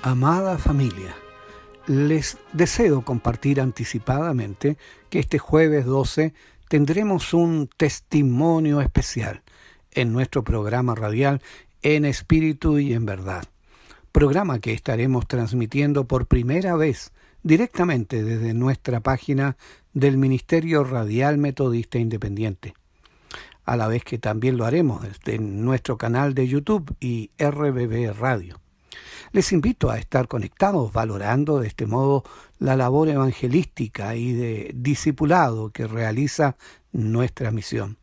Amada familia, les deseo compartir anticipadamente que este jueves 12 tendremos un testimonio especial en nuestro programa radial En Espíritu y en Verdad, programa que estaremos transmitiendo por primera vez directamente desde nuestra página del Ministerio Radial Metodista Independiente, a la vez que también lo haremos desde nuestro canal de YouTube y RBB Radio. Les invito a estar conectados, valorando de este modo la labor evangelística y de discipulado que realiza nuestra misión.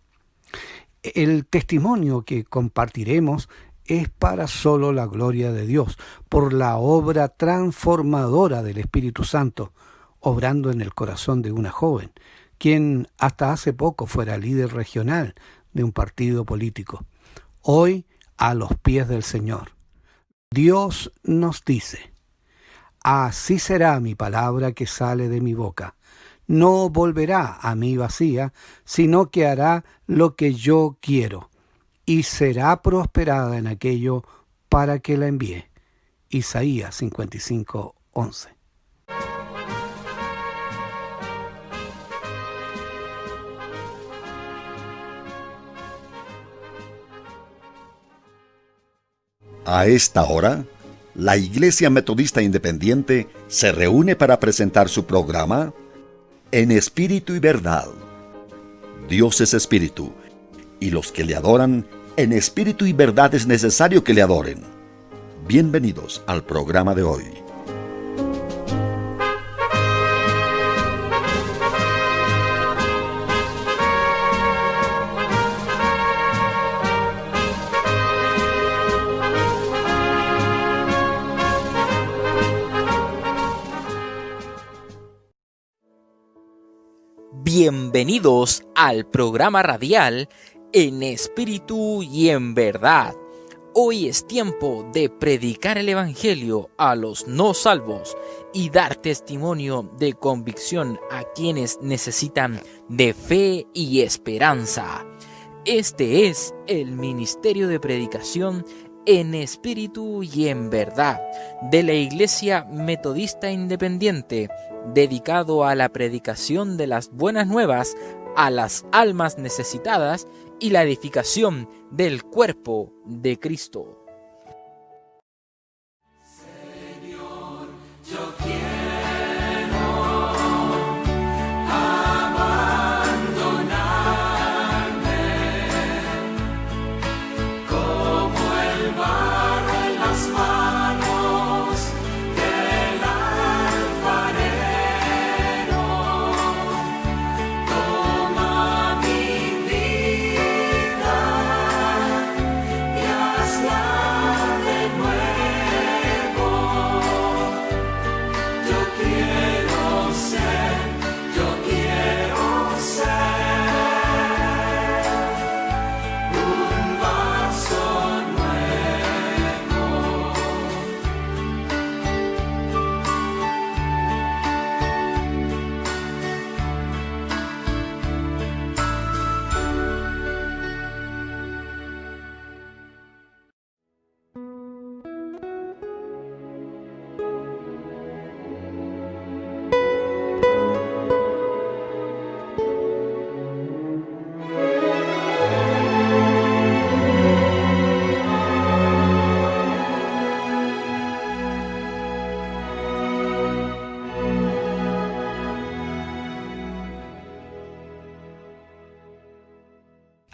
El testimonio que compartiremos es para solo la gloria de Dios, por la obra transformadora del Espíritu Santo, obrando en el corazón de una joven, quien hasta hace poco fuera líder regional de un partido político, hoy a los pies del Señor. Dios nos dice: así será mi palabra que sale de mi boca. No volverá a mí vacía, sino que hará lo que yo quiero, y será prosperada en aquello para que la envíe. Isaías 55:11. A esta hora, la Iglesia Metodista Independiente se reúne para presentar su programa En Espíritu y Verdad. Dios es Espíritu, y los que le adoran en espíritu y verdad es necesario que le adoren. Bienvenidos al programa de hoy. Bienvenidos al programa radial En Espíritu y en Verdad. Hoy es tiempo de predicar el Evangelio a los no salvos y dar testimonio de convicción a quienes necesitan de fe y esperanza. Este es el Ministerio de Predicación En Espíritu y en Verdad de la Iglesia Metodista Independiente, dedicado a la predicación de las buenas nuevas a las almas necesitadas y la edificación del cuerpo de Cristo. Señor, yo quiero abandonarme como el barro en las manos del alfarero. Toma mi vida y hazla de nuevo. Yo quiero ser un vaso nuevo.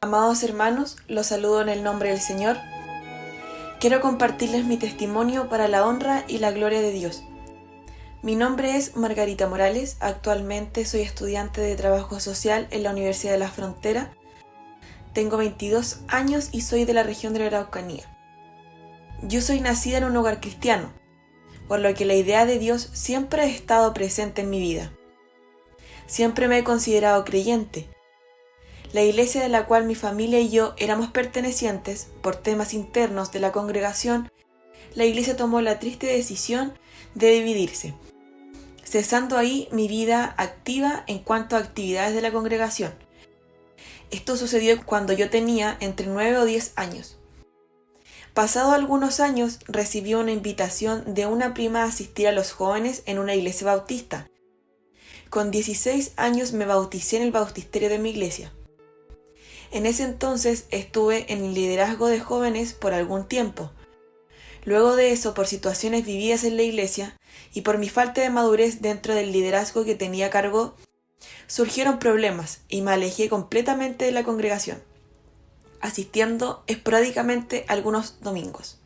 Amados hermanos, los saludo en el nombre del Señor. Quiero compartirles mi testimonio para la honra y la gloria de Dios. Mi nombre es Margarita Morales, actualmente soy estudiante de Trabajo Social en la Universidad de la Frontera. Tengo 22 años y soy de la región de la Araucanía. Yo soy nacida en un hogar cristiano, por lo que la idea de Dios siempre ha estado presente en mi vida. Siempre me he considerado creyente. La iglesia de la cual mi familia y yo éramos pertenecientes, por temas internos de la congregación, la iglesia tomó la triste decisión de dividirse, cesando ahí mi vida activa en cuanto a actividades de la congregación. Esto sucedió cuando yo tenía entre 9 o 10 años. Pasado algunos años, recibí una invitación de una prima a asistir a los jóvenes en una iglesia bautista. Con 16 años me bauticé en el bautisterio de mi iglesia. En ese entonces estuve en el liderazgo de jóvenes por algún tiempo. Luego de eso, por situaciones vividas en la iglesia y por mi falta de madurez dentro del liderazgo que tenía a cargo, surgieron problemas y me alejé completamente de la congregación, asistiendo esporádicamente algunos domingos.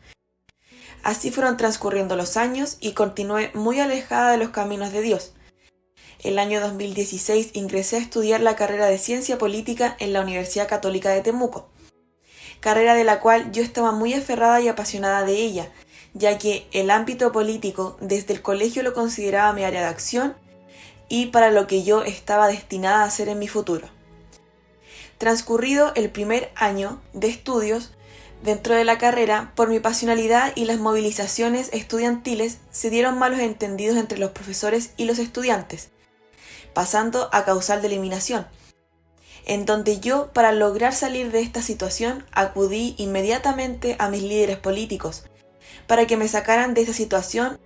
Así fueron transcurriendo los años y continué muy alejada de los caminos de Dios. El año 2016 ingresé a estudiar la carrera de Ciencia Política en la Universidad Católica de Temuco, carrera de la cual yo estaba muy aferrada y apasionada de ella, ya que el ámbito político desde el colegio lo consideraba mi área de acción y para lo que yo estaba destinada a hacer en mi futuro. Transcurrido el primer año de estudios dentro de la carrera, por mi pasionalidad y las movilizaciones estudiantiles, se dieron malos entendidos entre los profesores y los estudiantes, pasando a causal de eliminación, en donde yo, para lograr salir de esta situación, acudí inmediatamente a mis líderes políticos para que me sacaran de esa situación,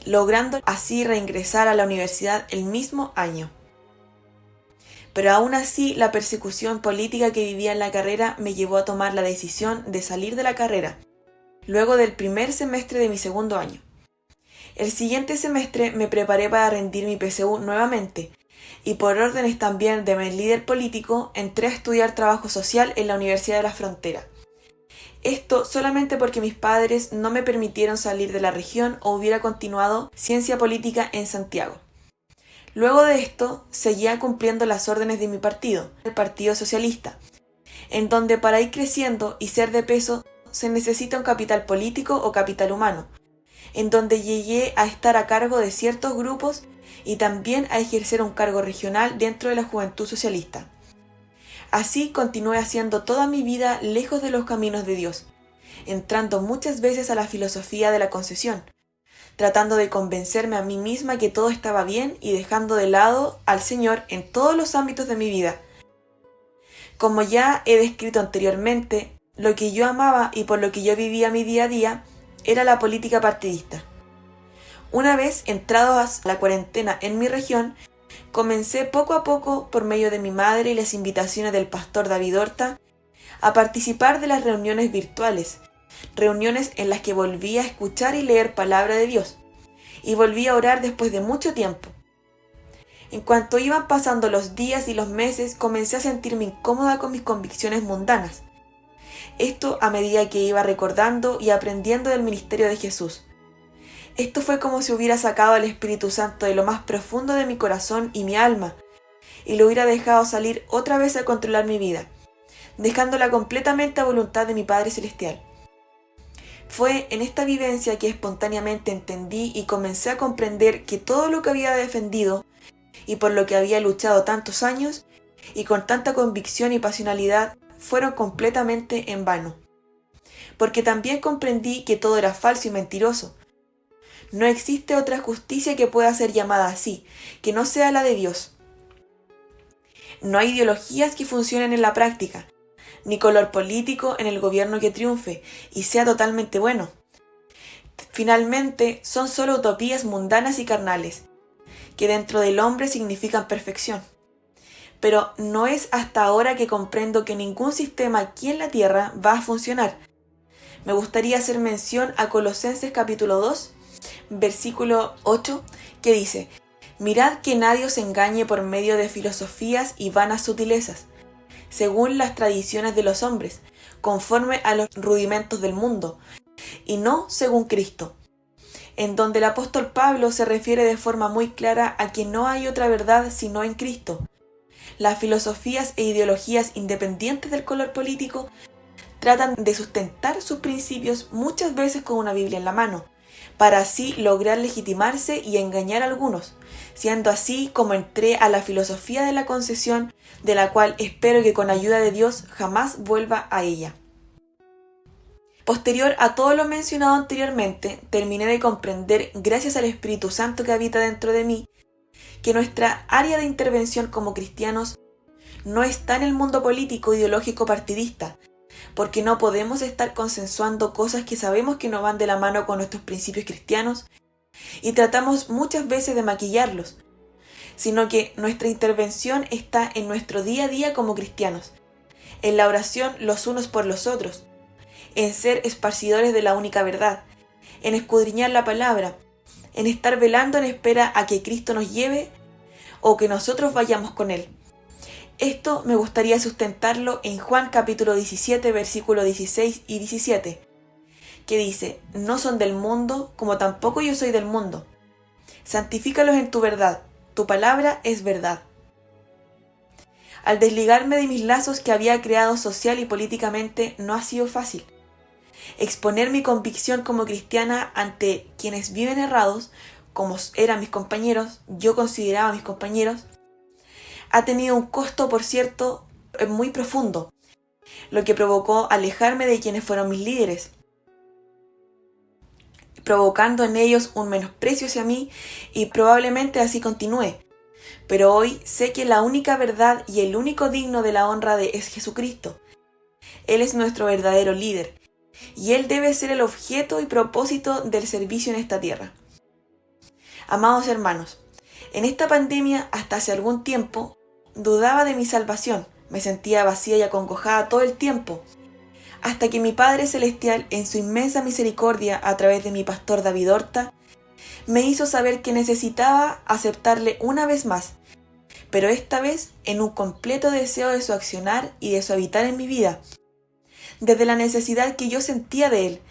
logrando así reingresar a la universidad el mismo año. Pero aún así, la persecución política que vivía en la carrera me llevó a tomar la decisión de salir de la carrera, luego del primer semestre de mi segundo año. El siguiente semestre me preparé para rendir mi PSU nuevamente, y por órdenes también de mi líder político, entré a estudiar trabajo social en la Universidad de la Frontera. Esto solamente porque mis padres no me permitieron salir de la región o hubiera continuado ciencia política en Santiago. Luego de esto, seguía cumpliendo las órdenes de mi partido, el Partido Socialista, en donde para ir creciendo y ser de peso se necesita un capital político o capital humano, en donde llegué a estar a cargo de ciertos grupos y también a ejercer un cargo regional dentro de la Juventud Socialista. Así continué haciendo toda mi vida lejos de los caminos de Dios, entrando muchas veces a la filosofía de la concesión, tratando de convencerme a mí misma que todo estaba bien y dejando de lado al Señor en todos los ámbitos de mi vida. Como ya he descrito anteriormente, lo que yo amaba y por lo que yo vivía mi día a día era la política partidista. Una vez entrados a la cuarentena en mi región, comencé poco a poco, por medio de mi madre y las invitaciones del pastor David Horta, a participar de las reuniones virtuales, reuniones en las que volví a escuchar y leer palabra de Dios, y volví a orar después de mucho tiempo. En cuanto iban pasando los días y los meses, comencé a sentirme incómoda con mis convicciones mundanas. Esto a medida que iba recordando y aprendiendo del ministerio de Jesús. Esto fue como si hubiera sacado al Espíritu Santo de lo más profundo de mi corazón y mi alma, y lo hubiera dejado salir otra vez a controlar mi vida, dejándola completamente a voluntad de mi Padre Celestial. Fue en esta vivencia que espontáneamente entendí y comencé a comprender que todo lo que había defendido y por lo que había luchado tantos años y con tanta convicción y pasionalidad fueron completamente en vano. Porque también comprendí que todo era falso y mentiroso. No existe otra justicia que pueda ser llamada así, que no sea la de Dios. No hay ideologías que funcionen en la práctica, ni color político en el gobierno que triunfe y sea totalmente bueno. Finalmente, son solo utopías mundanas y carnales, que dentro del hombre significan perfección. Pero no es hasta ahora que comprendo que ningún sistema aquí en la tierra va a funcionar. Me gustaría hacer mención a Colosenses capítulo 2, versículo 8, que dice: «Mirad que nadie os engañe por medio de filosofías y vanas sutilezas, según las tradiciones de los hombres, conforme a los rudimentos del mundo, y no según Cristo», en donde el apóstol Pablo se refiere de forma muy clara a que no hay otra verdad sino en Cristo. Las filosofías e ideologías independientes del color político tratan de sustentar sus principios muchas veces con una Biblia en la mano, para así lograr legitimarse y engañar a algunos, siendo así como entré a la filosofía de la concesión, de la cual espero que con ayuda de Dios jamás vuelva a ella. Posterior a todo lo mencionado anteriormente, terminé de comprender, gracias al Espíritu Santo que habita dentro de mí, que nuestra área de intervención como cristianos no está en el mundo político ideológico partidista, porque no podemos estar consensuando cosas que sabemos que no van de la mano con nuestros principios cristianos y tratamos muchas veces de maquillarlos, sino que nuestra intervención está en nuestro día a día como cristianos, en la oración los unos por los otros, en ser esparcidores de la única verdad, en escudriñar la palabra, en estar velando en espera a que Cristo nos lleve o que nosotros vayamos con Él. Esto me gustaría sustentarlo en Juan capítulo 17, versículos 16 y 17, que dice: no son del mundo, como tampoco yo soy del mundo. Santifícalos en tu verdad, tu palabra es verdad. Al desligarme de mis lazos que había creado social y políticamente no ha sido fácil. Exponer mi convicción como cristiana ante quienes viven errados, como eran mis compañeros, yo consideraba a mis compañeros, ha tenido un costo, por cierto, muy profundo, lo que provocó alejarme de quienes fueron mis líderes, provocando en ellos un menosprecio hacia mí y probablemente así continúe. Pero hoy sé que la única verdad y el único digno de la honra es Jesucristo. Él es nuestro verdadero líder y Él debe ser el objeto y propósito del servicio en esta tierra. Amados hermanos, en esta pandemia hasta hace algún tiempo dudaba de mi salvación, me sentía vacía y acongojada todo el tiempo, hasta que mi Padre Celestial, en su inmensa misericordia a través de mi pastor David Horta, me hizo saber que necesitaba aceptarle una vez más, pero esta vez en un completo deseo de su accionar y de su habitar en mi vida, desde la necesidad que yo sentía de Él,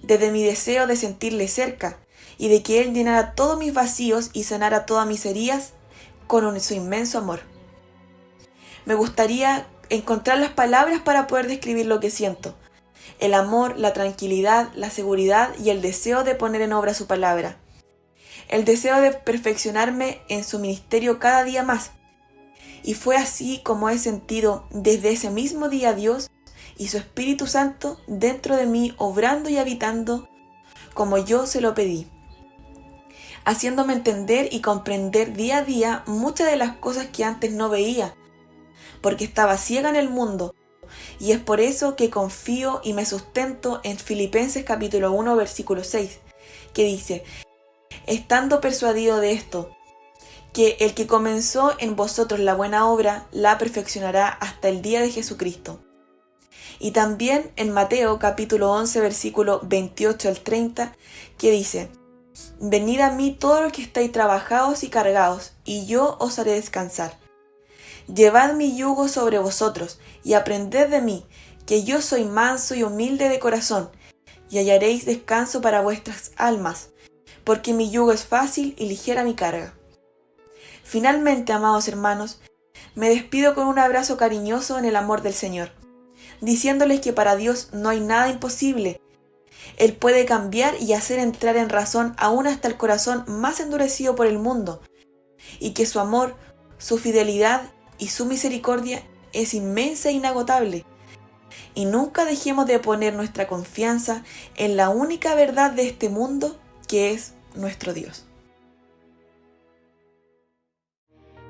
desde mi deseo de sentirle cerca y de que Él llenara todos mis vacíos y sanara todas mis heridas con su inmenso amor. Me gustaría encontrar las palabras para poder describir lo que siento, el amor, la tranquilidad, la seguridad y el deseo de poner en obra su palabra, el deseo de perfeccionarme en su ministerio cada día más. Y fue así como he sentido desde ese mismo día a Dios y su Espíritu Santo dentro de mí, obrando y habitando como yo se lo pedí, haciéndome entender y comprender día a día muchas de las cosas que antes no veía, porque estaba ciega en el mundo, y es por eso que confío y me sustento en Filipenses capítulo 1 versículo 6, que dice: estando persuadido de esto, que el que comenzó en vosotros la buena obra, la perfeccionará hasta el día de Jesucristo. Y también en Mateo capítulo 11 versículo 28 al 30, que dice: venid a mí todos los que estáis trabajados y cargados, y yo os haré descansar. Llevad mi yugo sobre vosotros, y aprended de mí, que yo soy manso y humilde de corazón, y hallaréis descanso para vuestras almas, porque mi yugo es fácil y ligera mi carga. Finalmente, amados hermanos, me despido con un abrazo cariñoso en el amor del Señor, diciéndoles que para Dios no hay nada imposible. Él puede cambiar y hacer entrar en razón aún hasta el corazón más endurecido por el mundo, y que su amor, su fidelidad y su misericordia es inmensa e inagotable. Y nunca dejemos de poner nuestra confianza en la única verdad de este mundo, que es nuestro Dios.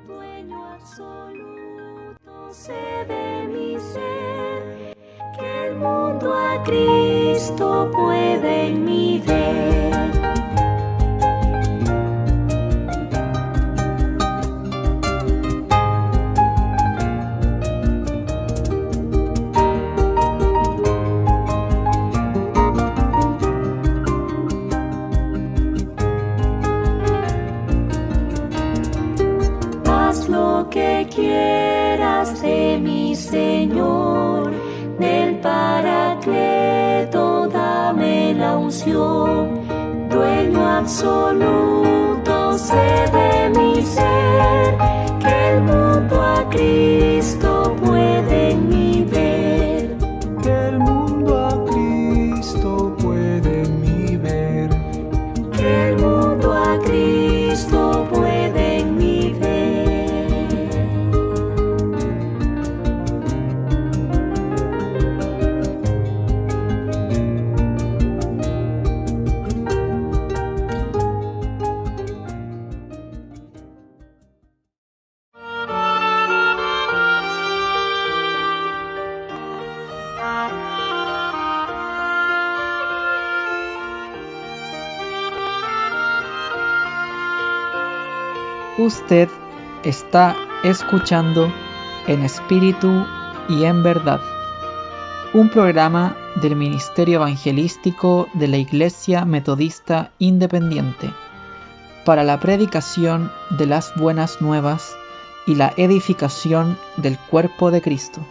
Dueño absoluto sé de mi ser, que el mundo a Cristo puede en mí ver. Haz lo que quieras de mi Señor, del Paracleto dame la unción. Dueño absoluto sé de mi ser, que el mundo a Cristo puede en mí ver. Que el mundo a Cristo puede en mí ver. Que el mundo a Cristo puede en mí ver. Usted está escuchando En Espíritu y en Verdad, un programa del Ministerio Evangelístico de la Iglesia Metodista Independiente, para la predicación de las buenas nuevas y la edificación del cuerpo de Cristo.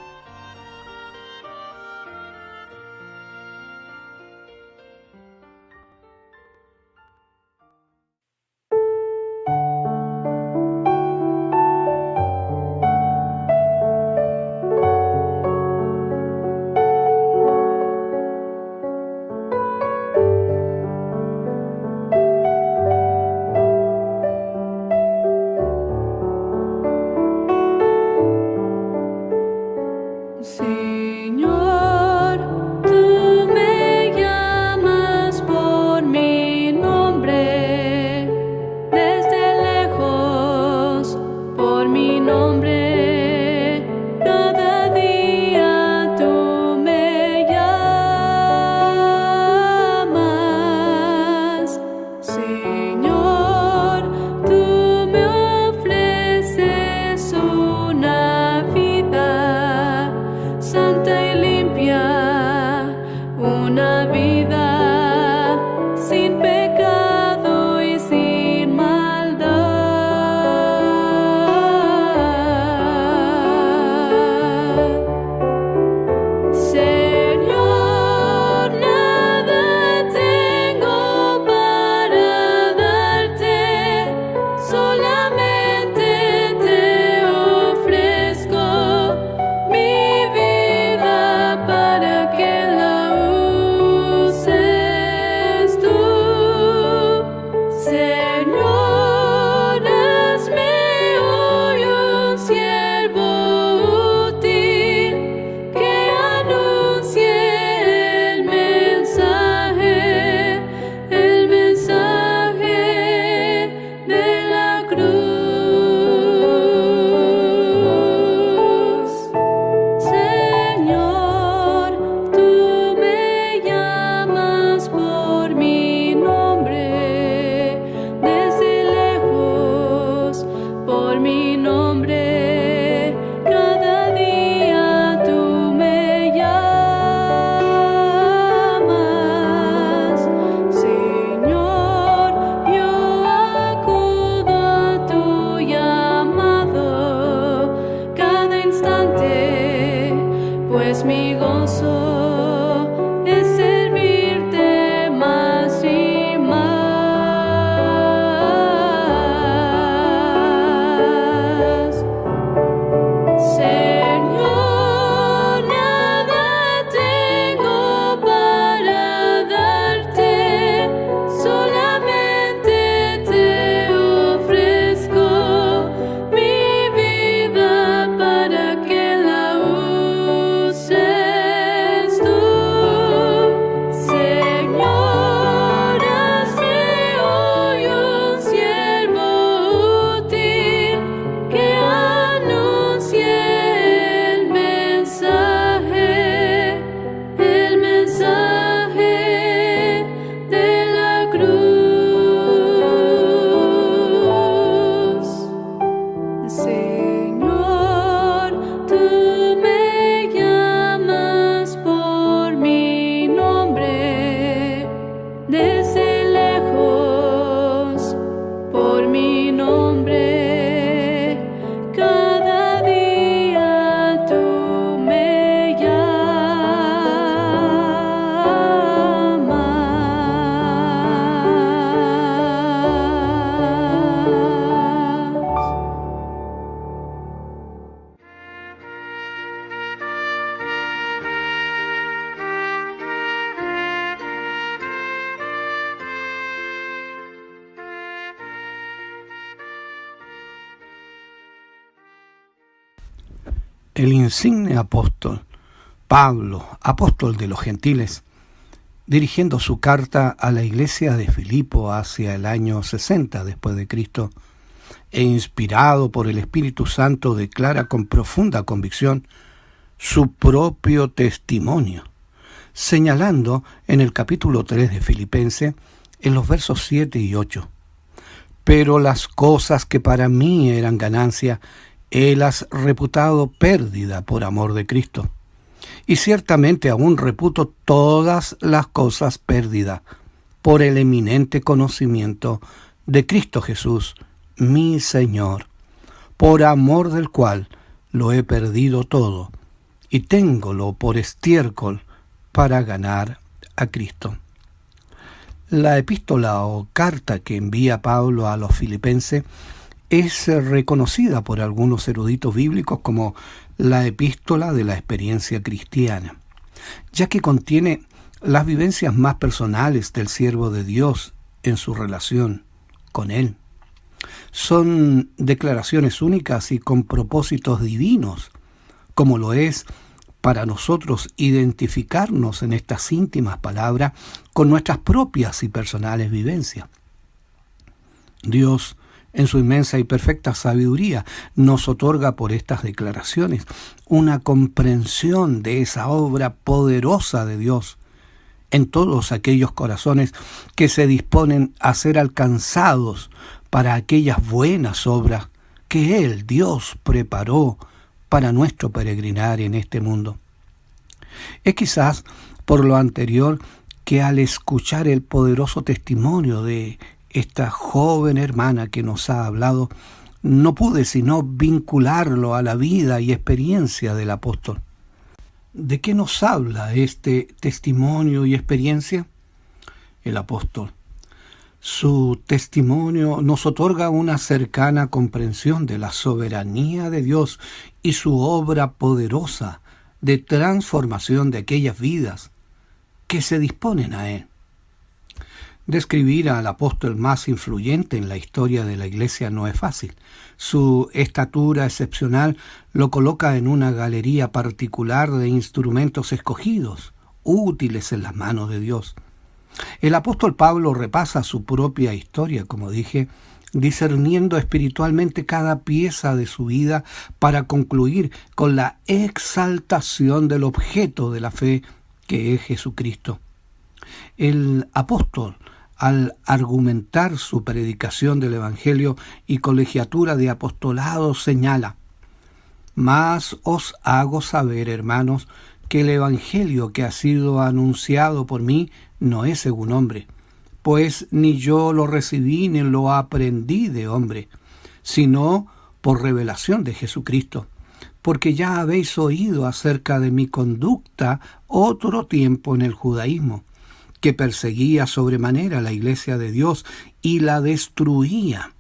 El insigne apóstol, Pablo, apóstol de los gentiles, dirigiendo su carta a la iglesia de Filipo hacia el año 60 después de Cristo, e inspirado por el Espíritu Santo, declara con profunda convicción su propio testimonio, señalando en el capítulo 3 de Filipenses, en los versos 7 y 8, Pero las cosas que para mí eran ganancia, helas reputado pérdida por amor de Cristo. Y ciertamente aún reputo todas las cosas pérdida por el eminente conocimiento de Cristo Jesús, mi Señor, por amor del cual lo he perdido todo y téngolo por estiércol para ganar a Cristo. La epístola o carta que envía Pablo a los filipenses es reconocida por algunos eruditos bíblicos como la epístola de la experiencia cristiana, ya que contiene las vivencias más personales del siervo de Dios en su relación con Él. Son declaraciones únicas y con propósitos divinos, como lo es para nosotros identificarnos en estas íntimas palabras con nuestras propias y personales vivencias. Dios, en su inmensa y perfecta sabiduría, nos otorga por estas declaraciones una comprensión de esa obra poderosa de Dios en todos aquellos corazones que se disponen a ser alcanzados para aquellas buenas obras que Él, Dios, preparó para nuestro peregrinar en este mundo. Es quizás por lo anterior que al escuchar el poderoso testimonio de esta joven hermana que nos ha hablado, no pude sino vincularlo a la vida y experiencia del apóstol. ¿De qué nos habla este testimonio y experiencia? El apóstol. Su testimonio nos otorga una cercana comprensión de la soberanía de Dios y su obra poderosa de transformación de aquellas vidas que se disponen a Él. Describir al apóstol más influyente en la historia de la Iglesia no es fácil. Su estatura excepcional lo coloca en una galería particular de instrumentos escogidos, útiles en las manos de Dios. El apóstol Pablo repasa su propia historia, como dije, discerniendo espiritualmente cada pieza de su vida para concluir con la exaltación del objeto de la fe que es Jesucristo. El apóstol, al argumentar su predicación del Evangelio y colegiatura de apostolado, señala: «Mas os hago saber, hermanos, que el Evangelio que ha sido anunciado por mí no es según hombre, pues ni yo lo recibí ni lo aprendí de hombre, sino por revelación de Jesucristo, porque ya habéis oído acerca de mi conducta otro tiempo en el judaísmo, que perseguía sobremanera la iglesia de Dios y la destruía,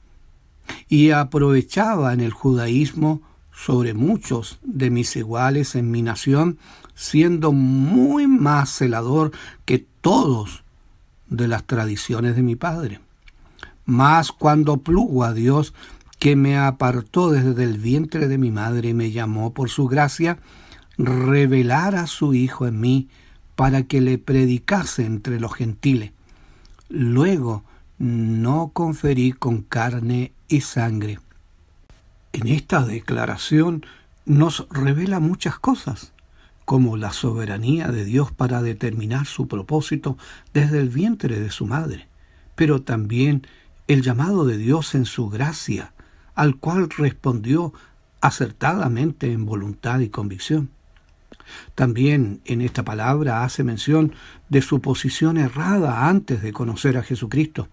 y aprovechaba en el judaísmo sobre muchos de mis iguales en mi nación, siendo muy más celador que todos de las tradiciones de mi padre. Mas cuando plugo a Dios, que me apartó desde el vientre de mi madre y me llamó por su gracia, revelar a su Hijo en mí, para que le predicase entre los gentiles. Luego no conferí con carne y sangre». En esta declaración nos revela muchas cosas, como la soberanía de Dios para determinar su propósito desde el vientre de su madre, pero también el llamado de Dios en su gracia, al cual respondió acertadamente en voluntad y convicción. También en esta palabra hace mención de su posición errada antes de conocer a Jesucristo.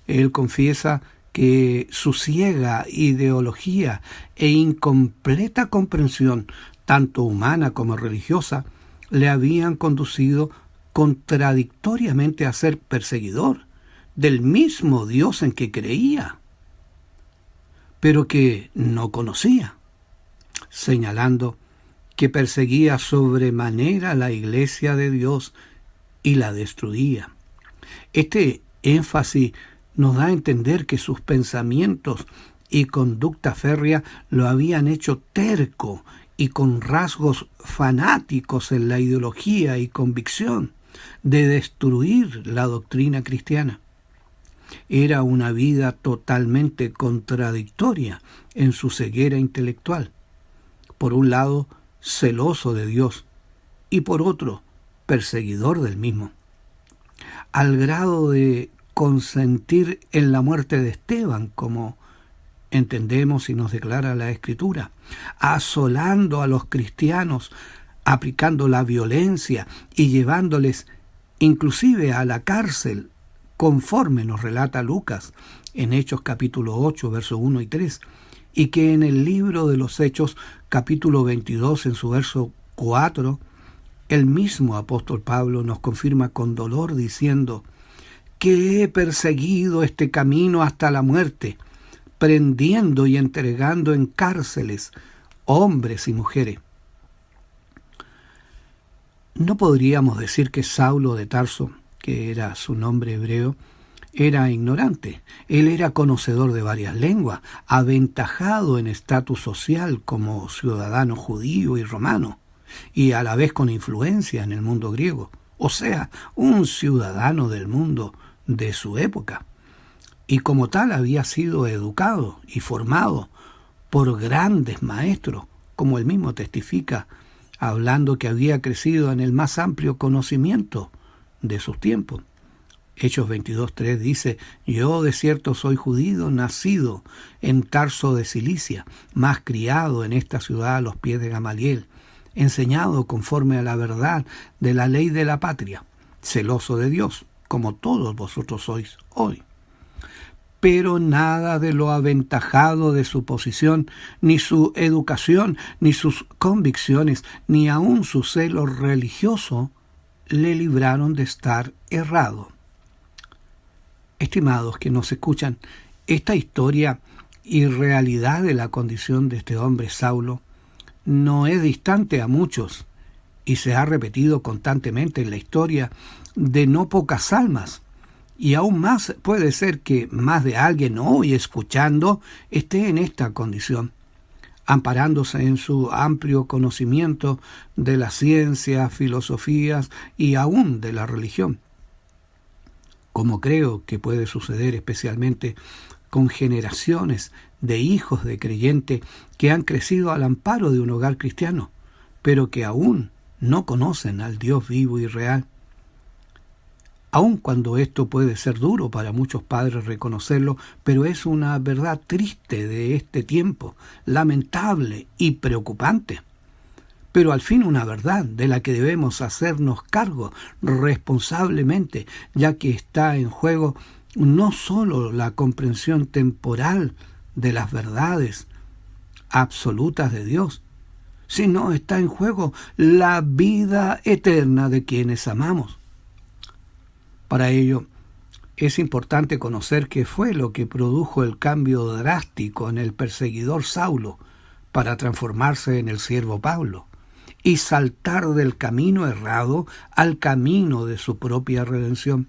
Él confiesa que su ciega ideología e incompleta comprensión, tanto humana como religiosa, le habían conducido contradictoriamente a ser perseguidor del mismo Dios en que creía, pero que no conocía, señalando que perseguía sobremanera la iglesia de Dios y la destruía. Este énfasis nos da a entender que sus pensamientos y conducta férrea lo habían hecho terco y con rasgos fanáticos en la ideología y convicción de destruir la doctrina cristiana. Era una vida totalmente contradictoria en su ceguera intelectual. Por un lado, celoso de Dios, y por otro, perseguidor del mismo, al grado de consentir en la muerte de Esteban, como entendemos y nos declara la Escritura, asolando a los cristianos, aplicando la violencia y llevándoles inclusive a la cárcel, conforme nos relata Lucas en Hechos capítulo 8, versos 1 y 3, y que en el libro de los Hechos capítulo 22, en su verso 4, el mismo apóstol Pablo nos confirma con dolor diciendo que he perseguido este camino hasta la muerte, prendiendo y entregando en cárceles hombres y mujeres. No podríamos decir que Saulo de Tarso, que era su nombre hebreo, era ignorante. Él era conocedor de varias lenguas, aventajado en estatus social como ciudadano judío y romano, y a la vez con influencia en el mundo griego, o sea, un ciudadano del mundo de su época. Y como tal había sido educado y formado por grandes maestros, como él mismo testifica, hablando que había crecido en el más amplio conocimiento de sus tiempos. Hechos 22:3 dice: yo de cierto soy judío, nacido en Tarso de Cilicia, mas criado en esta ciudad a los pies de Gamaliel, enseñado conforme a la verdad de la ley de la patria, celoso de Dios, como todos vosotros sois hoy. Pero nada de lo aventajado de su posición, ni su educación, ni sus convicciones, ni aun su celo religioso, le libraron de estar errado. Estimados que nos escuchan, esta historia y realidad de la condición de este hombre Saulo no es distante a muchos y se ha repetido constantemente en la historia de no pocas almas. Y aún más puede ser que más de alguien hoy escuchando esté en esta condición, amparándose en su amplio conocimiento de la ciencia, filosofías y aún de la religión. Como creo que puede suceder especialmente con generaciones de hijos de creyente que han crecido al amparo de un hogar cristiano, pero que aún no conocen al Dios vivo y real. Aun cuando esto puede ser duro para muchos padres reconocerlo, pero es una verdad triste de este tiempo, lamentable y preocupante. Pero al fin una verdad de la que debemos hacernos cargo responsablemente, ya que está en juego no solo la comprensión temporal de las verdades absolutas de Dios, sino está en juego la vida eterna de quienes amamos. Para ello, es importante conocer qué fue lo que produjo el cambio drástico en el perseguidor Saulo para transformarse en el siervo Pablo y saltar del camino errado al camino de su propia redención.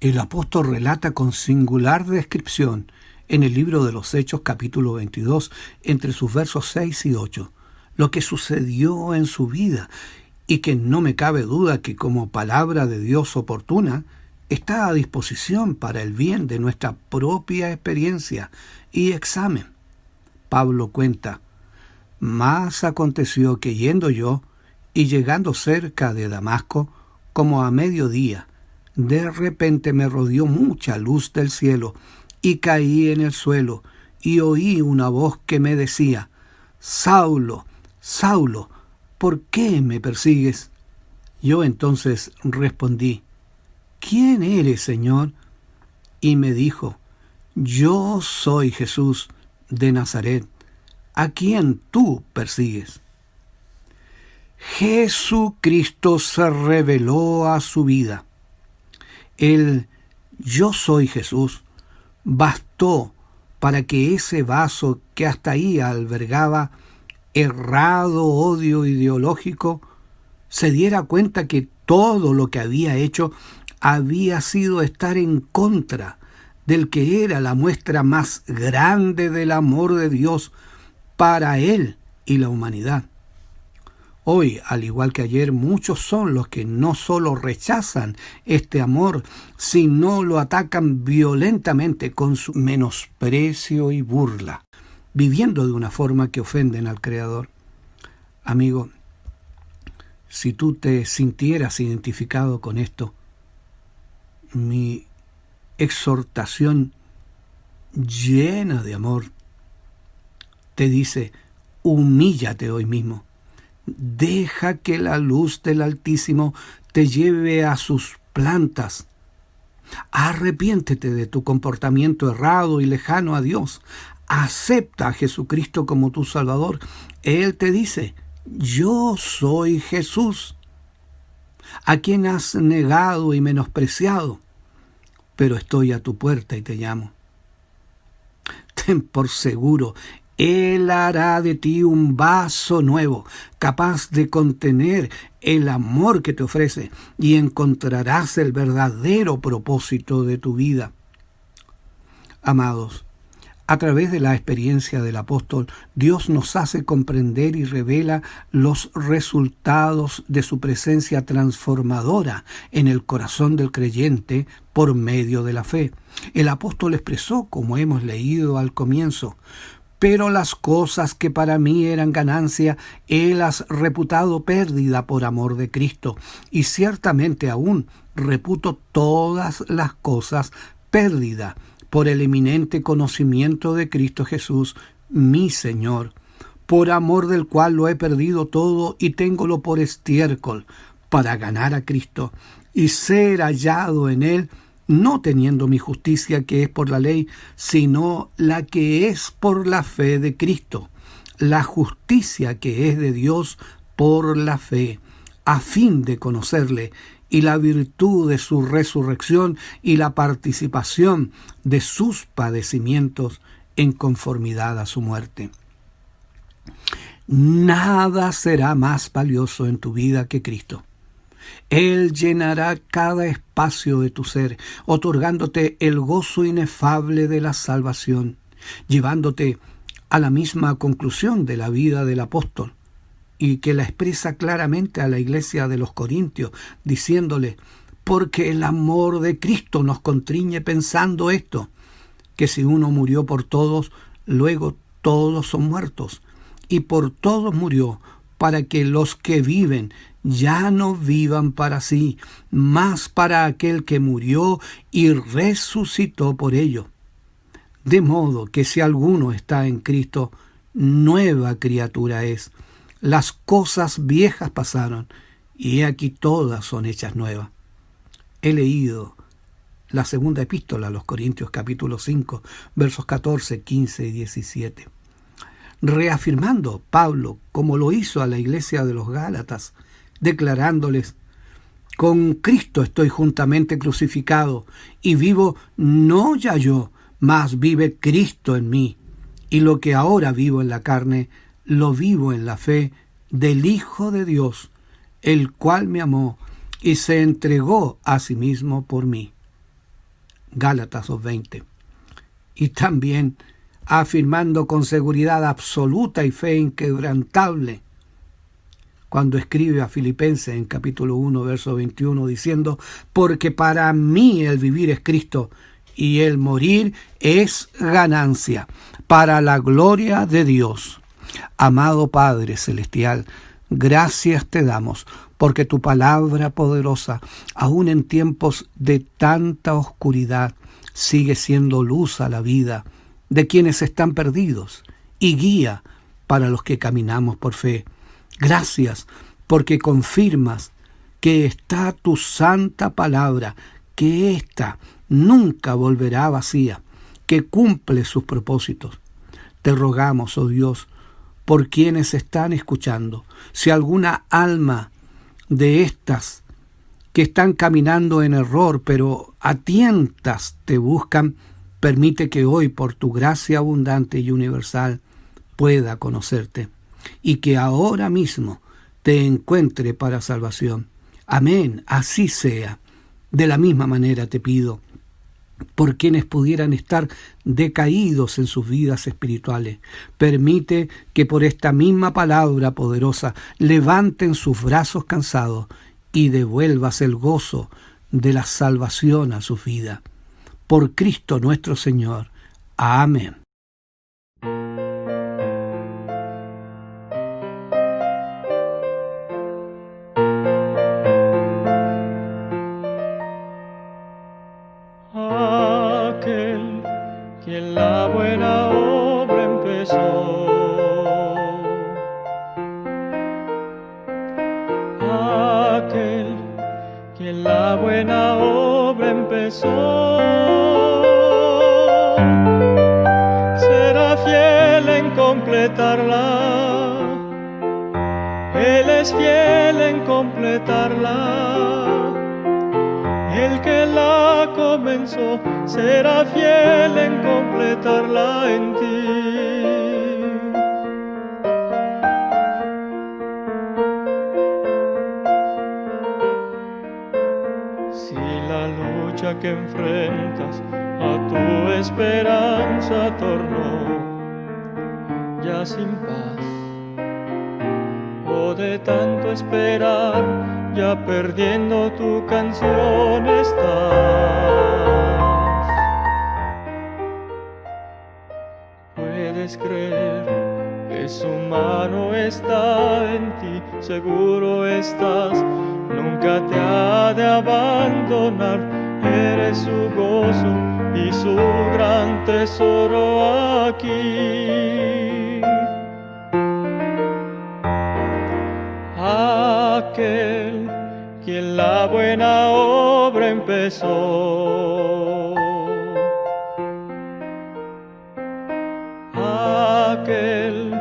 El apóstol relata con singular descripción en el libro de los Hechos capítulo 22, entre sus versos 6 y 8, lo que sucedió en su vida, y que no me cabe duda que como palabra de Dios oportuna, está a disposición para el bien de nuestra propia experiencia y examen. Pablo cuenta: mas aconteció que yendo yo y llegando cerca de Damasco, como a mediodía, de repente me rodeó mucha luz del cielo, y caí en el suelo, y oí una voz que me decía: Saulo, Saulo, ¿por qué me persigues? Yo entonces respondí: ¿quién eres, Señor? Y me dijo: yo soy Jesús de Nazaret, a quien tú persigues. Jesucristo se reveló a su vida. El yo soy Jesús bastó para que ese vaso que hasta ahí albergaba errado odio ideológico se diera cuenta que todo lo que había hecho había sido estar en contra del que era la muestra más grande del amor de Dios para él y la humanidad. Hoy, al igual que ayer, muchos son los que no solo rechazan este amor, sino lo atacan violentamente con su menosprecio y burla, viviendo de una forma que ofenden al Creador. Amigo, si tú te sintieras identificado con esto, mi exhortación llena de amor. Te dice, humíllate hoy mismo. Deja que la luz del Altísimo te lleve a sus plantas. Arrepiéntete de tu comportamiento errado y lejano a Dios. Acepta a Jesucristo como tu Salvador. Él te dice, yo soy Jesús, a quien has negado y menospreciado, pero estoy a tu puerta y te llamo. Ten por seguro, Él hará de ti un vaso nuevo, capaz de contener el amor que te ofrece, y encontrarás el verdadero propósito de tu vida. Amados, a través de la experiencia del apóstol, Dios nos hace comprender y revela los resultados de su presencia transformadora en el corazón del creyente por medio de la fe. El apóstol expresó, como hemos leído al comienzo, pero las cosas que para mí eran ganancia, he las reputado pérdida por amor de Cristo, y ciertamente aún reputo todas las cosas pérdida por el eminente conocimiento de Cristo Jesús, mi Señor, por amor del cual lo he perdido todo y téngolo por estiércol, para ganar a Cristo y ser hallado en Él, no teniendo mi justicia que es por la ley, sino la que es por la fe de Cristo, la justicia que es de Dios por la fe, a fin de conocerle y la virtud de su resurrección y la participación de sus padecimientos en conformidad a su muerte. Nada será más valioso en tu vida que Cristo. Él llenará cada espacio de tu ser, otorgándote el gozo inefable de la salvación, llevándote a la misma conclusión de la vida del apóstol, y que la expresa claramente a la iglesia de los Corintios, diciéndole, porque el amor de Cristo nos constriñe pensando esto, que si uno murió por todos, luego todos son muertos, y por todos murió, para que los que viven ya no vivan para sí, mas para aquel que murió y resucitó por ello. De modo que si alguno está en Cristo, nueva criatura es. Las cosas viejas pasaron, y he aquí todas son hechas nuevas. He leído la segunda epístola a los Corintios, capítulo 5, versos 14, 15 y 17. Reafirmando Pablo, como lo hizo a la iglesia de los Gálatas, declarándoles, con Cristo estoy juntamente crucificado, y vivo no ya yo, mas vive Cristo en mí. Y lo que ahora vivo en la carne, lo vivo en la fe del Hijo de Dios, el cual me amó y se entregó a sí mismo por mí. Gálatas 2:20. Y también afirmando con seguridad absoluta y fe inquebrantable, cuando escribe a Filipenses en capítulo 1, verso 21, diciendo, porque para mí el vivir es Cristo y el morir es ganancia, para la gloria de Dios. Amado Padre Celestial, gracias te damos, porque tu palabra poderosa, aun en tiempos de tanta oscuridad, sigue siendo luz a la vida de quienes están perdidos y guía para los que caminamos por fe. Gracias porque confirmas que está tu santa palabra, que ésta nunca volverá vacía, que cumple sus propósitos. Te rogamos, oh Dios, por quienes están escuchando, si alguna alma de estas que están caminando en error, pero a tientas te buscan, permite que hoy, por tu gracia abundante y universal, pueda conocerte y que ahora mismo te encuentre para salvación. Amén, así sea. De la misma manera te pido por quienes pudieran estar decaídos en sus vidas espirituales. Permite que por esta misma palabra poderosa levanten sus brazos cansados y devuelvas el gozo de la salvación a su vida. Por Cristo nuestro Señor. Amén. Ah. quien la buena obra empezó. Aquel quien la buena obra empezó, será fiel en completarla. Él es fiel en completarla. El que la comenzó será fiel en completarla en ti. Si la lucha que enfrentas a tu esperanza tornó ya sin paz, o de tanto esperar ya perdiendo tu canción estás, puedes creer que su mano está en ti, seguro estás, nunca te ha de abandonar, eres su gozo y su gran tesoro aquí. Aquel quien la buena obra empezó, aquel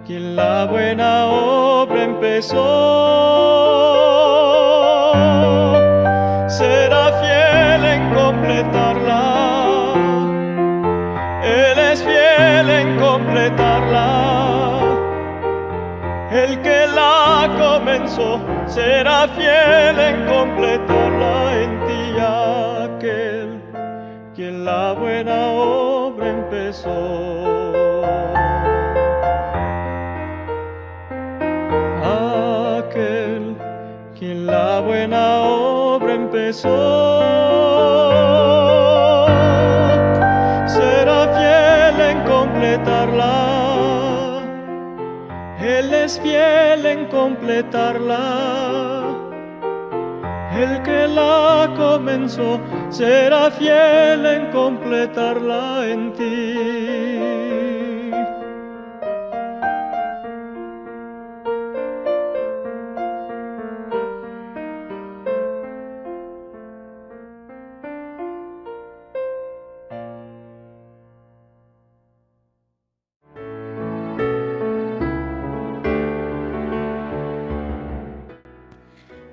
quien la buena obra empezó, será fiel en completarla. Él es fiel en completarla. El que la comenzó será fiel en completarla en ti. Aquel quien la buena obra empezó. Aquel quien la buena obra empezó, será fiel en completarla. Él es fiel en completarla. El que la comenzó será fiel en completarla en ti.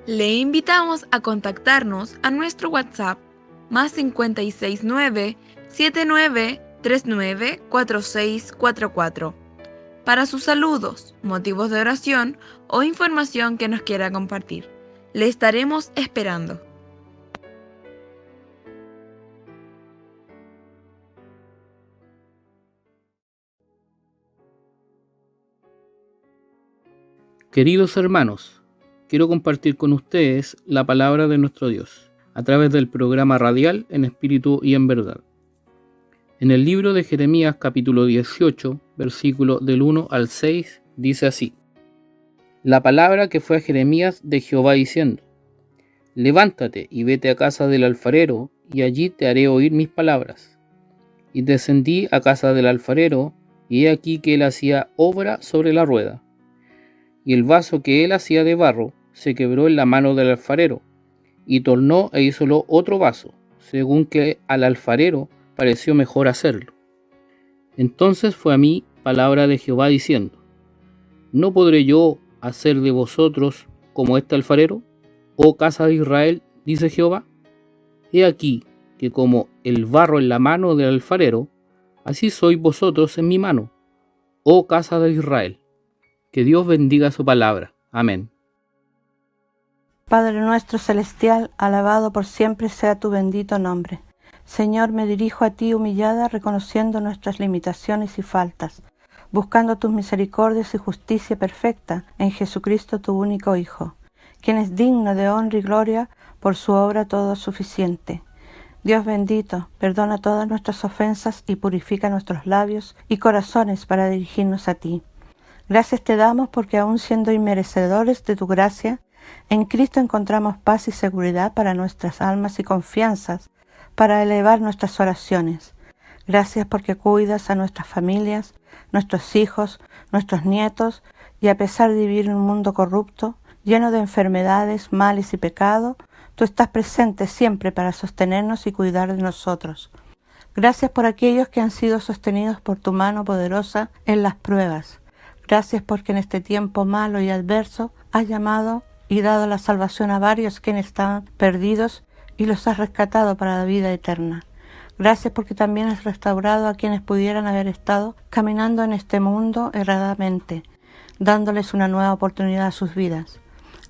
Le invitamos a contactarnos a nuestro WhatsApp más 569 7939 4644 para sus saludos, motivos de oración o información que nos quiera compartir. Le estaremos esperando. Queridos hermanos, quiero compartir con ustedes la palabra de nuestro Dios, a través del programa radial En Espíritu y en Verdad. En el libro de Jeremías capítulo 18, versículo del 1 al 6, dice así: La palabra que fue a Jeremías de Jehová diciendo: Levántate y vete a casa del alfarero, y allí te haré oír mis palabras. Y descendí a casa del alfarero, y he aquí que él hacía obra sobre la rueda. Y el vaso que él hacía de barro se quebró en la mano del alfarero, y tornó e hízolo otro vaso, según que al alfarero pareció mejor hacerlo. Entonces fue a mí palabra de Jehová diciendo: ¿No podré yo hacer de vosotros como este alfarero, oh casa de Israel? Dice Jehová. He aquí que como el barro en la mano del alfarero, así sois vosotros en mi mano, oh casa de Israel. Que Dios bendiga su palabra. Amén. Padre nuestro celestial, alabado por siempre sea tu bendito nombre. Señor, me dirijo a ti humillada, reconociendo nuestras limitaciones y faltas, buscando tus misericordias y justicia perfecta en Jesucristo tu único Hijo, quien es digno de honra y gloria por su obra todo suficiente. Dios bendito, perdona todas nuestras ofensas y purifica nuestros labios y corazones para dirigirnos a ti. Gracias te damos porque aun siendo inmerecedores de tu gracia, en Cristo encontramos paz y seguridad para nuestras almas y confianzas para elevar nuestras oraciones. Gracias porque cuidas a nuestras familias, nuestros hijos, nuestros nietos, y a pesar de vivir en un mundo corrupto, lleno de enfermedades, males y pecado, tú estás presente siempre para sostenernos y cuidar de nosotros. Gracias por aquellos que han sido sostenidos por tu mano poderosa en las pruebas. Gracias porque en este tiempo malo y adverso has llamado y dado la salvación a varios quienes estaban perdidos y los has rescatado para la vida eterna. Gracias porque también has restaurado a quienes pudieran haber estado caminando en este mundo erradamente, dándoles una nueva oportunidad a sus vidas.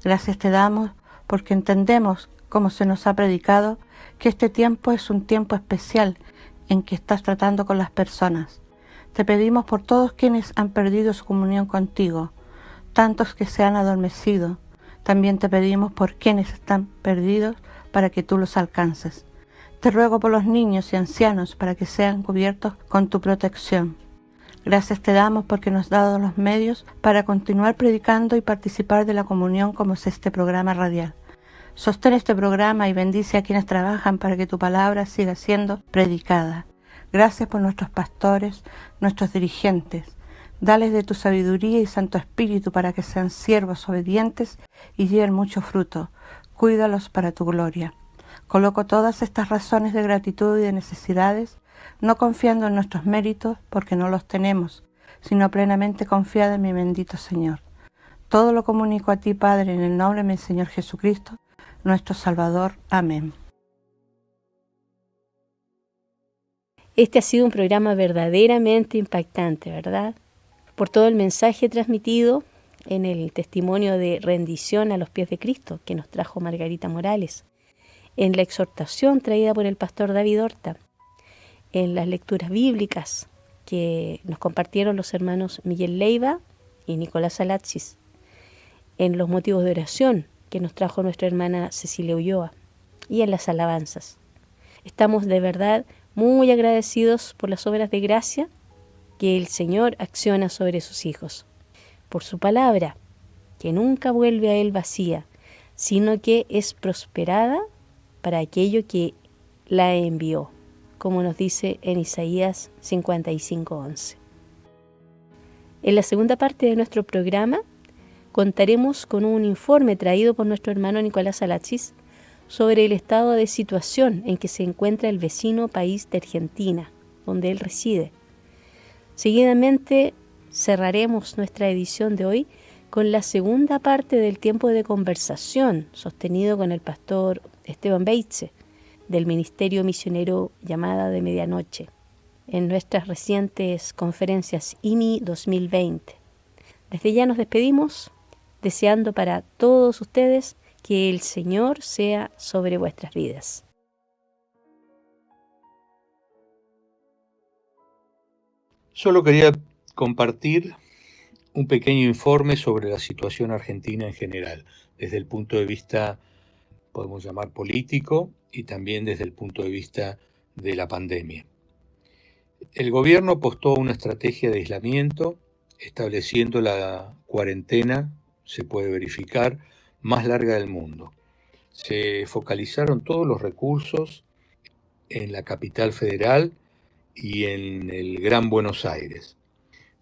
Gracias te damos porque entendemos, como se nos ha predicado, que este tiempo es un tiempo especial en que estás tratando con las personas. Te pedimos por todos quienes han perdido su comunión contigo, tantos que se han adormecido. También te pedimos por quienes están perdidos para que tú los alcances. Te ruego por los niños y ancianos para que sean cubiertos con tu protección. Gracias te damos porque nos has dado los medios para continuar predicando y participar de la comunión como es este programa radial. Sostén este programa y bendice a quienes trabajan para que tu palabra siga siendo predicada. Gracias por nuestros pastores, nuestros dirigentes. Dales de tu sabiduría y Santo Espíritu para que sean siervos obedientes y lleven mucho fruto. Cuídalos para tu gloria. Coloco todas estas razones de gratitud y de necesidades, no confiando en nuestros méritos porque no los tenemos, sino plenamente confiada en mi bendito Señor. Todo lo comunico a ti, Padre, en el nombre de mi Señor Jesucristo, nuestro Salvador. Amén. Este ha sido un programa verdaderamente impactante, ¿verdad? Por todo el mensaje transmitido en el testimonio de rendición a los pies de Cristo que nos trajo Margarita Morales, en la exhortación traída por el pastor David Horta, en las lecturas bíblicas que nos compartieron los hermanos Miguel Leiva y Nicolás Alachis, en los motivos de oración que nos trajo nuestra hermana Cecilia Ulloa y en las alabanzas. Estamos de verdad muy agradecidos por las obras de gracia que el Señor acciona sobre sus hijos, por su palabra, que nunca vuelve a Él vacía, sino que es prosperada para aquello que la envió, como nos dice en Isaías 55:11. En la segunda parte de nuestro programa contaremos con un informe traído por nuestro hermano Nicolás Alachis sobre el estado de situación en que se encuentra el vecino país de Argentina, donde él reside. Seguidamente cerraremos nuestra edición de hoy con la segunda parte del tiempo de conversación sostenido con el pastor Esteban Beitze del Ministerio Misionero Llamada de Medianoche en nuestras recientes conferencias IMI 2020. Desde ya nos despedimos deseando para todos ustedes que el Señor sea sobre vuestras vidas. Solo quería compartir un pequeño informe sobre la situación argentina en general, desde el punto de vista, podemos llamar político, y también desde el punto de vista de la pandemia. El gobierno apostó a una estrategia de aislamiento, estableciendo la cuarentena, se puede verificar, más larga del mundo. Se focalizaron todos los recursos en la capital federal y en el Gran Buenos Aires.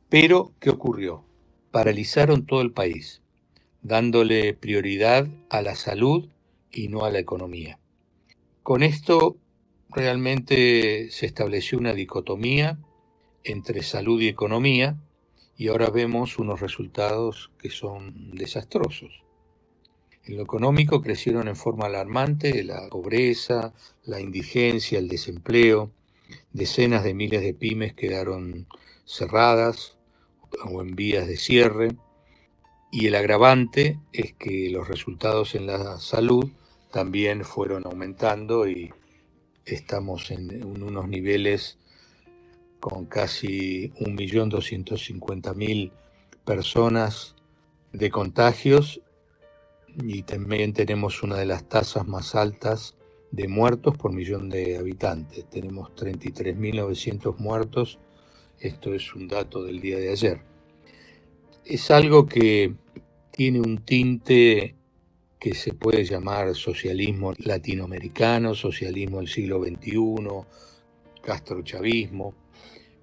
Pero, ¿qué ocurrió? Paralizaron todo el país, dándole prioridad a la salud y no a la economía. Con esto realmente se estableció una dicotomía entre salud y economía y ahora vemos unos resultados que son desastrosos. En lo económico crecieron en forma alarmante la pobreza, la indigencia, el desempleo. Decenas de miles de pymes quedaron cerradas o en vías de cierre. Y el agravante es que los resultados en la salud también fueron aumentando y estamos en unos niveles con casi 1.250.000 personas de contagios y también tenemos una de las tasas más altas de muertos por millón de habitantes. Tenemos 33.900 muertos, esto es un dato del día de ayer. Es algo que tiene un tinte que se puede llamar socialismo latinoamericano, socialismo del siglo XXI, castrochavismo,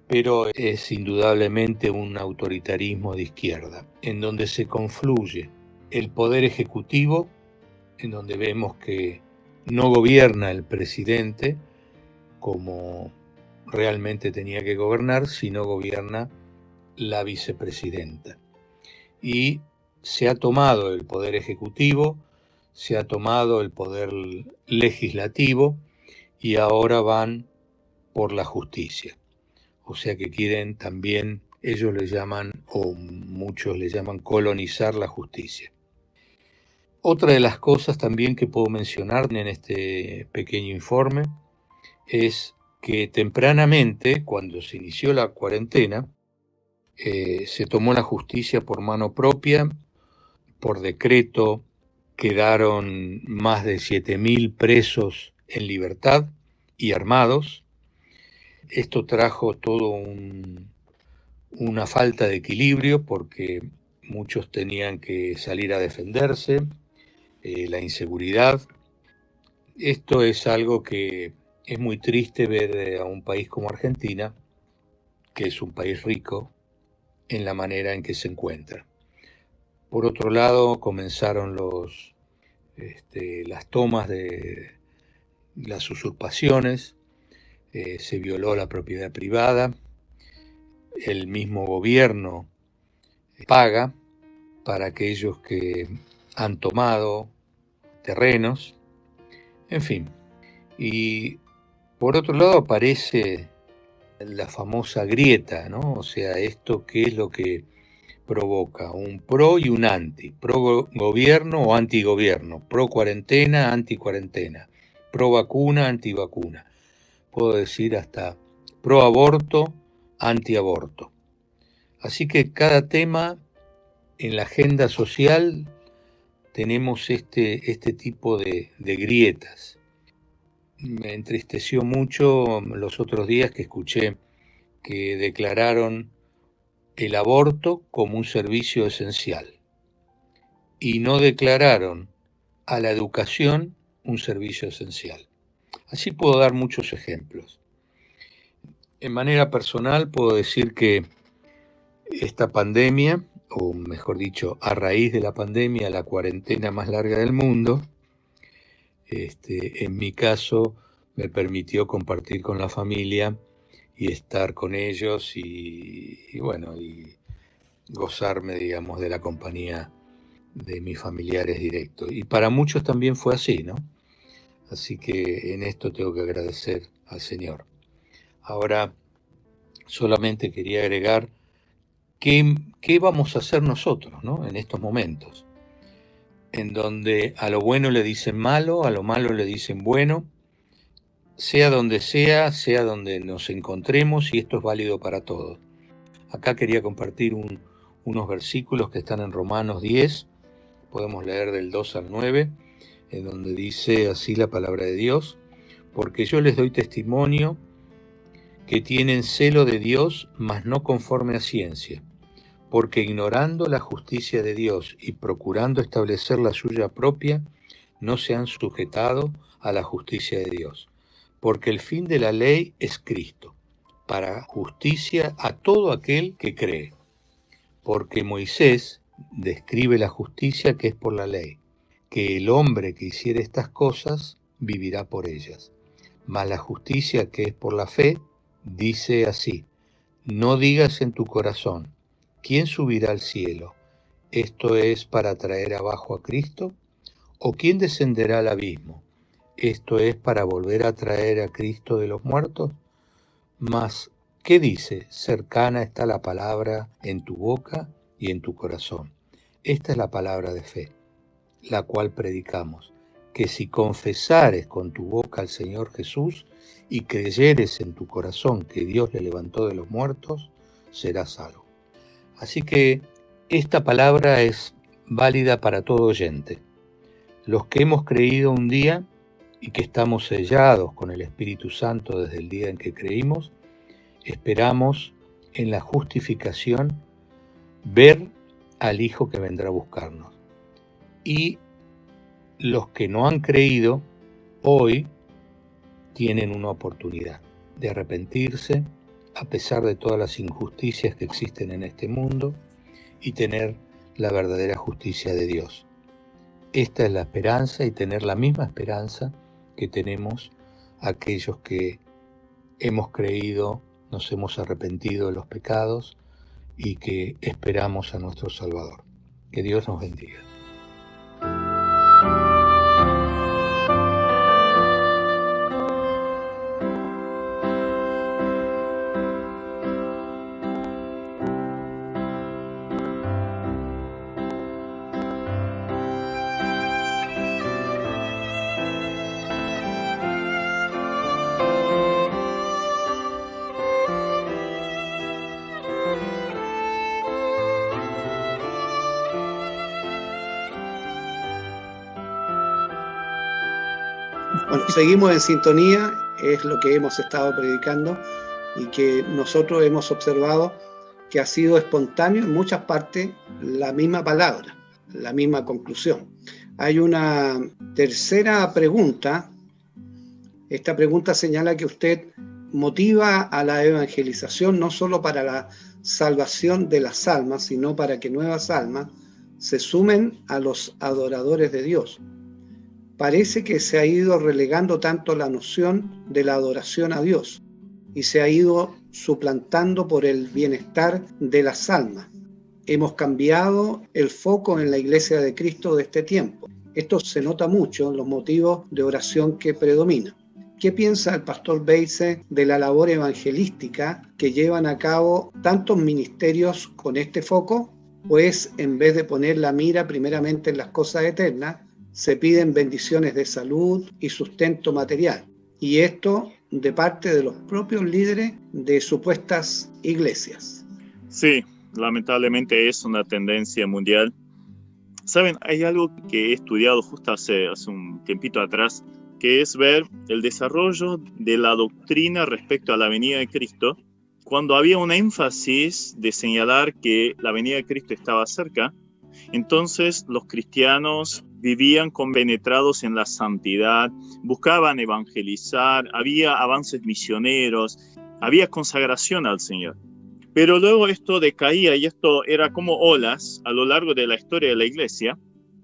pero es indudablemente un autoritarismo de izquierda, en donde se confluye el poder ejecutivo, en donde vemos que no gobierna el presidente como realmente tenía que gobernar, sino gobierna la vicepresidenta. Y se ha tomado el poder ejecutivo, se ha tomado el poder legislativo y ahora van por la justicia. O sea que quieren también, ellos le llaman, o muchos le llaman, colonizar la justicia. Otra de las cosas también que puedo mencionar en este pequeño informe es que tempranamente, cuando se inició la cuarentena, se tomó la justicia por mano propia. Por decreto quedaron más de 7.000 presos en libertad y armados. Esto trajo todo una falta de equilibrio porque muchos tenían que salir a defenderse, la inseguridad. Esto es algo que es muy triste ver a un país como Argentina, que es un país rico, en la manera en que se encuentra. Por otro lado, comenzaron las tomas de las usurpaciones, se violó la propiedad privada, el mismo gobierno paga para aquellos que han tomado terrenos, en fin. Y por otro lado aparece la famosa grieta, ¿no? O sea, esto qué es lo que provoca un pro y un anti, pro gobierno o anti gobierno, pro cuarentena, anti cuarentena, pro vacuna, anti vacuna, puedo decir hasta pro aborto, anti aborto. Así que cada tema en la agenda social tenemos este tipo de grietas. Me entristeció mucho los otros días que escuché que declararon el aborto como un servicio esencial y no declararon a la educación un servicio esencial. Así puedo dar muchos ejemplos. En manera personal puedo decir que esta pandemia, o mejor dicho, a raíz de la pandemia, la cuarentena más larga del mundo, en mi caso me permitió compartir con la familia y estar con ellos y gozarme, digamos, de la compañía de mis familiares directos. Y para muchos también fue así, ¿no? Así que en esto tengo que agradecer al Señor. Ahora, solamente quería agregar qué vamos a hacer nosotros, ¿no? En estos momentos, en donde a lo bueno le dicen malo, a lo malo le dicen bueno, sea donde nos encontremos, y esto es válido para todos. Acá quería compartir unos versículos que están en Romanos 10, podemos leer del 2 al 9, en donde dice así la palabra de Dios: porque yo les doy testimonio que tienen celo de Dios, mas no conforme a ciencia, porque ignorando la justicia de Dios y procurando establecer la suya propia, no se han sujetado a la justicia de Dios. Porque el fin de la ley es Cristo, para justicia a todo aquel que cree. Porque Moisés describe la justicia que es por la ley, que el hombre que hiciere estas cosas vivirá por ellas. Mas la justicia que es por la fe dice así: no digas en tu corazón, ¿quién subirá al cielo? Esto es para traer abajo a Cristo. ¿O quién descenderá al abismo? Esto es para volver a traer a Cristo de los muertos. Mas, ¿qué dice? Cercana está la palabra en tu boca y en tu corazón. Esta es la palabra de fe, la cual predicamos, que si confesares con tu boca al Señor Jesús y creyeres en tu corazón que Dios le levantó de los muertos, serás salvo. Así que esta palabra es válida para todo oyente. Los que hemos creído un día y que estamos sellados con el Espíritu Santo desde el día en que creímos, esperamos en la justificación ver al Hijo que vendrá a buscarnos. Y los que no han creído, hoy tienen una oportunidad de arrepentirse a pesar de todas las injusticias que existen en este mundo y tener la verdadera justicia de Dios. Esta es la esperanza, y tener la misma esperanza que tenemos aquellos que hemos creído, nos hemos arrepentido de los pecados y que esperamos a nuestro Salvador. Que Dios nos bendiga. Bueno, seguimos en sintonía, es lo que hemos estado predicando y que nosotros hemos observado que ha sido espontáneo en muchas partes la misma palabra, la misma conclusión. Hay una tercera pregunta. Esta pregunta señala que usted motiva a la evangelización no solo para la salvación de las almas, sino para que nuevas almas se sumen a los adoradores de Dios. Parece que se ha ido relegando tanto la noción de la adoración a Dios y se ha ido suplantando por el bienestar de las almas. Hemos cambiado el foco en la Iglesia de Cristo de este tiempo. Esto se nota mucho en los motivos de oración que predominan. ¿Qué piensa el pastor Beise de la labor evangelística que llevan a cabo tantos ministerios con este foco? Pues en vez de poner la mira primeramente en las cosas eternas, se piden bendiciones de salud y sustento material. Y esto de parte de los propios líderes de supuestas iglesias. Sí, lamentablemente es una tendencia mundial. Saben, hay algo que he estudiado justo hace un tiempito atrás, que es ver el desarrollo de la doctrina respecto a la venida de Cristo, cuando había un énfasis de señalar que la venida de Cristo estaba cerca. Entonces los cristianos vivían compenetrados en la santidad, buscaban evangelizar, había avances misioneros, había consagración al Señor. Pero luego esto decaía y esto era como olas a lo largo de la historia de la Iglesia.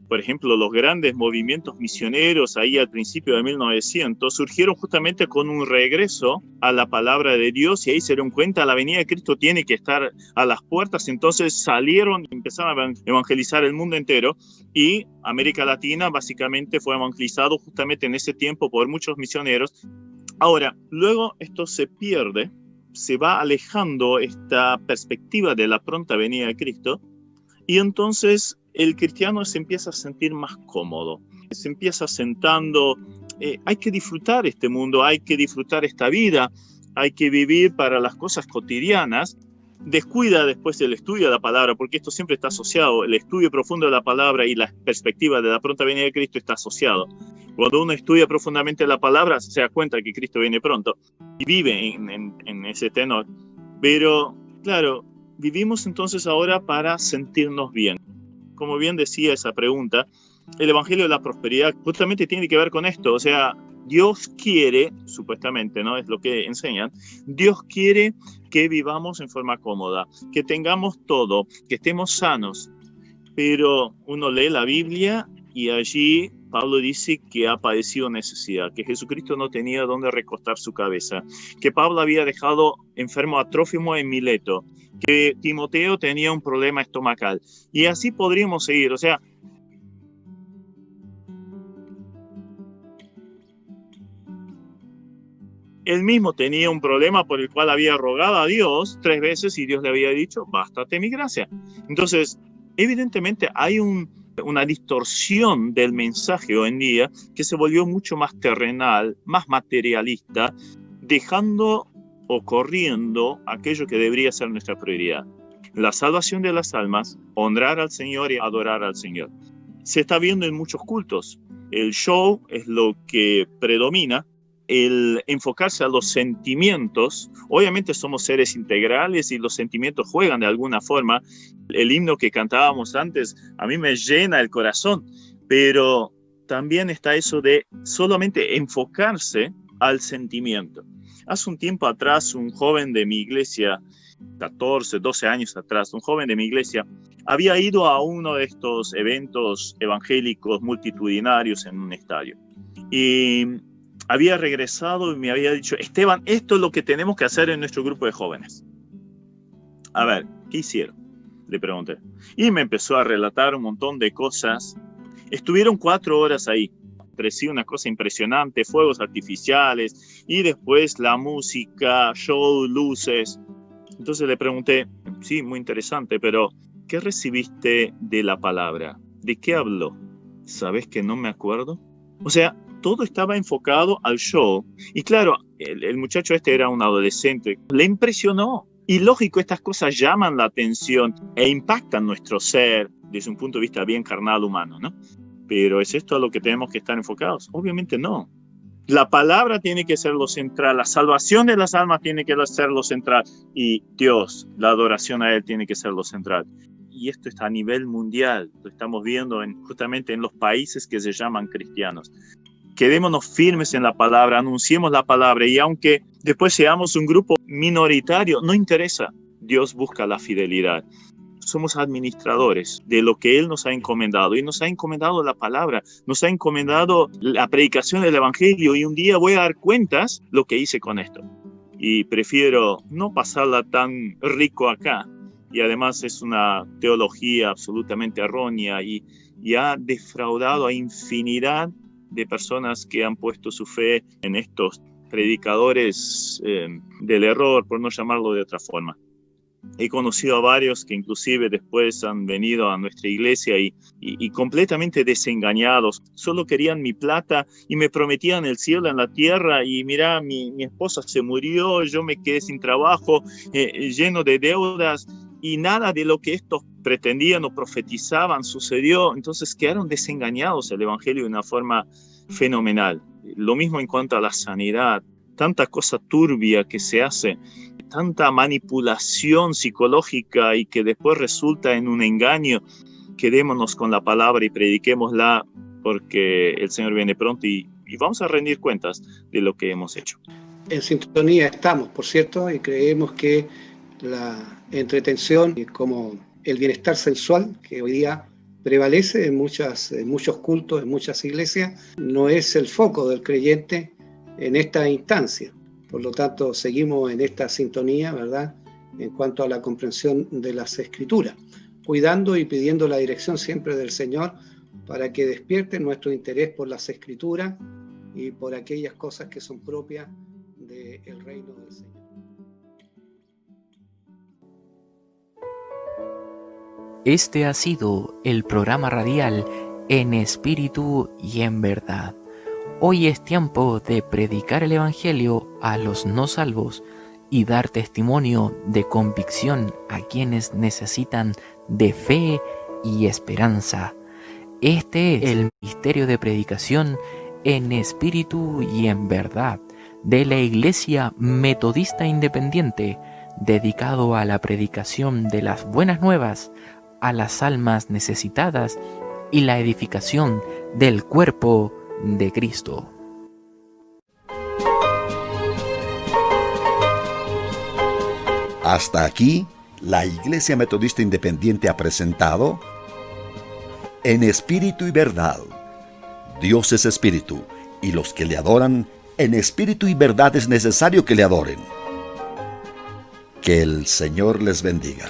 Por ejemplo, los grandes movimientos misioneros ahí al principio de 1900 surgieron justamente con un regreso a la palabra de Dios, y ahí se dieron cuenta, la venida de Cristo tiene que estar a las puertas. Entonces salieron y empezaron a evangelizar el mundo entero, y América Latina básicamente fue evangelizado justamente en ese tiempo por muchos misioneros. Ahora, luego esto se pierde, se va alejando esta perspectiva de la pronta venida de Cristo, y entonces el cristiano se empieza a sentir más cómodo, se empieza sentando, hay que disfrutar este mundo, hay que disfrutar esta vida, hay que vivir para las cosas cotidianas. Descuida después el estudio de la palabra, porque esto siempre está asociado, el estudio profundo de la palabra y la perspectiva de la pronta venida de Cristo está asociado. Cuando uno estudia profundamente la palabra, se da cuenta que Cristo viene pronto y vive en ese tenor. Pero, claro, vivimos entonces ahora para sentirnos bien. Como bien decía esa pregunta, el Evangelio de la Prosperidad justamente tiene que ver con esto. O sea, Dios quiere, supuestamente, ¿no? Es lo que enseñan, Dios quiere que vivamos en forma cómoda, que tengamos todo, que estemos sanos. Pero uno lee la Biblia y allí Pablo dice que ha padecido necesidad, que Jesucristo no tenía dónde recostar su cabeza, que Pablo había dejado enfermo a Trófimo en Mileto, que Timoteo tenía un problema estomacal. Y así podríamos seguir. O sea, él mismo tenía un problema por el cual había rogado a Dios 3 veces y Dios le había dicho, bástate mi gracia. Entonces, evidentemente hay una distorsión del mensaje hoy en día que se volvió mucho más terrenal, más materialista, dejando o corriendo aquello que debería ser nuestra prioridad. La salvación de las almas, honrar al Señor y adorar al Señor. Se está viendo en muchos cultos. El show es lo que predomina, el enfocarse a los sentimientos. Obviamente somos seres integrales y los sentimientos juegan de alguna forma. El himno que cantábamos antes a mí me llena el corazón, pero también está eso de solamente enfocarse al sentimiento. Hace un tiempo atrás, un joven de mi iglesia, 14, 12 años atrás, un joven de mi iglesia, había ido a uno de estos eventos evangélicos multitudinarios en un estadio. Y había regresado y me había dicho: Esteban, esto es lo que tenemos que hacer en nuestro grupo de jóvenes. A ver, ¿qué hicieron?, le pregunté. Y me empezó a relatar un montón de cosas. Estuvieron 4 horas ahí. Parecía una cosa impresionante, fuegos artificiales y después la música, show, luces. Entonces le pregunté: sí, muy interesante, pero ¿qué recibiste de la palabra? ¿De qué habló? ¿Sabes que no me acuerdo? O sea, todo estaba enfocado al show. Y claro, el muchacho este era un adolescente. Le impresionó. Y lógico, estas cosas llaman la atención e impactan nuestro ser desde un punto de vista bien carnal humano, ¿no? Pero ¿es esto a lo que tenemos que estar enfocados? Obviamente no. La palabra tiene que ser lo central, la salvación de las almas tiene que ser lo central, y Dios, la adoración a Él tiene que ser lo central. Y esto está a nivel mundial, lo estamos viendo justamente en los países que se llaman cristianos. Quedémonos firmes en la palabra, anunciemos la palabra, y aunque después seamos un grupo minoritario, no interesa, Dios busca la fidelidad. Somos administradores de lo que Él nos ha encomendado, y nos ha encomendado la palabra, nos ha encomendado la predicación del Evangelio, y un día voy a dar cuentas lo que hice con esto. Y prefiero no pasarla tan rico acá, y además es una teología absolutamente errónea y ha defraudado a infinidad de personas que han puesto su fe en estos predicadores del error, por no llamarlo de otra forma. He conocido a varios que inclusive después han venido a nuestra iglesia y completamente desengañados. Solo querían mi plata y me prometían el cielo en la tierra. Y mira, mi esposa se murió, yo me quedé sin trabajo, lleno de deudas, y nada de lo que estos pretendían o profetizaban sucedió. Entonces quedaron desengañados del Evangelio de una forma fenomenal. Lo mismo en cuanto a la sanidad. Tanta cosa turbia que se hace, tanta manipulación psicológica y que después resulta en un engaño. Quedémonos con la palabra y prediquémosla, porque el Señor viene pronto y vamos a rendir cuentas de lo que hemos hecho. En sintonía estamos, por cierto, y creemos que la entretención, como el bienestar sensual que hoy día prevalece en muchos cultos, en muchas iglesias, no es el foco del creyente en esta instancia. Por lo tanto, seguimos en esta sintonía, ¿verdad?, en cuanto a la comprensión de las Escrituras, cuidando y pidiendo la dirección siempre del Señor para que despierte nuestro interés por las Escrituras y por aquellas cosas que son propias del reino del Señor. Este ha sido el programa radial En Espíritu y en Verdad. Hoy es tiempo de predicar el Evangelio a los no salvos y dar testimonio de convicción a quienes necesitan de fe y esperanza. Este es el ministerio de predicación en espíritu y en verdad de la Iglesia Metodista Independiente, dedicado a la predicación de las buenas nuevas a las almas necesitadas y la edificación del cuerpo de Cristo. Hasta aquí, la Iglesia Metodista Independiente ha presentado En Espíritu y Verdad. Dios es Espíritu, y los que le adoran en espíritu y verdad es necesario que le adoren. Que el Señor les bendiga.